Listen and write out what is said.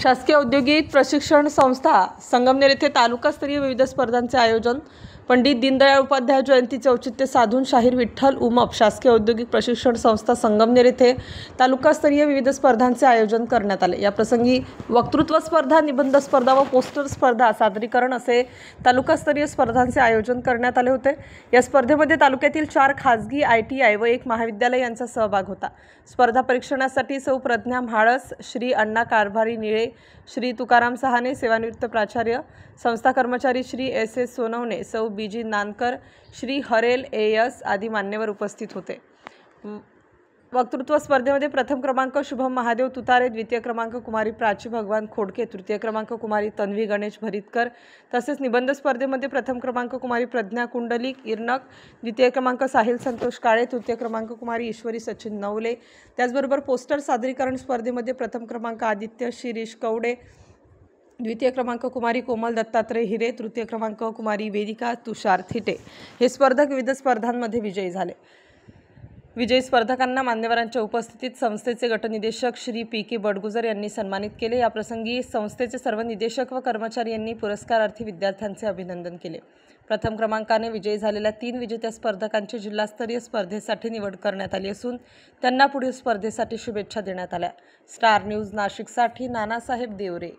शासकीय औद्योगिक प्रशिक्षण संस्था संगमनेर येथे तालुकास्तरीय विविध स्पर्धांचे आयोजन। पंडित दीनदयाळ उपाध्याय जयंतीचे औचित्य साधून शाहीर विठ्ठल उमप शासकीय औद्योगिक प्रशिक्षण संस्था संगमनेर येथे तालुकास्तरीय विविध स्पर्धांचे आयोजन करण्यात आले। या प्रसंगी वक्तृत्व स्पर्धा, निबंध स्पर्धा व पोस्टर स्पर्धा, सादरीकरण असे तालुकास्तरीय स्पर्धांचे आयोजन करण्यात आले होते। या स्पर्धेमध्ये तालुक्यातील 4 खासगी ITI व 1 महाविद्यालय यांचा सहभाग होता। स्पर्धा परीक्षणासाठी सौ प्रज्ञा म्हाळस, श्री अण्णा कारभारी निळे, श्री तुकाराम सहाने सेवानिवृत्त प्राचार्य, संस्था कर्मचारी श्री SS सोनवणे, सौ BG नानकर, श्री हरेल AS आदी मान्यवर उपस्थित होते। वक्तृत्व स्पर्धेमध्ये प्रथम क्रमांक शुभम महादेव तुतारे, द्वितीय क्रमांक कुमारी प्राची भगवान खोडके, तृतीय क्रमांक कुमारी तन्वी गणेश भरितकर। तसेच निबंध स्पर्धेमध्ये प्रथम क्रमांक कुमारी प्रज्ञा कुंडलिक इरनक, द्वितीय क्रमांक साहिल संतोष काळे, तृतीय क्रमांक कुमारी ईश्वरी सचिन नवले। त्याचबरोबर पोस्टर सादरीकरण स्पर्धेमध्ये प्रथम क्रमांक आदित्य शिरीष कवडे, द्वितीय क्रमांक कुमारी कोमल दत्तात्रय हिरे, तृतीय क्रमांक कुमारी वेदिका तुषार थिटे हे स्पर्धक विविध स्पर्धांमध्ये विजयी झाले। विजयी स्पर्धकांना मान्यवरांच्या उपस्थितीत संस्थेचे गटनिदेशक श्री PK बडगुजर यांनी सन्मानित केले। या प्रसंगी संस्थेचे सर्व निदेशक व कर्मचारी यांनी पुरस्कारार्थी विद्यार्थ्यांचे अभिनंदन केले। प्रथम क्रमांकाने विजयी झालेल्या 3 विजेत्या स्पर्धकांची जिल्हास्तरीय स्पर्धेसाठी निवड करण्यात आली असून त्यांना पुढील स्पर्धेसाठी शुभेच्छा देण्यात आल्या। स्टार न्यूज नाशिकसाठी नानासाहेब देवरे।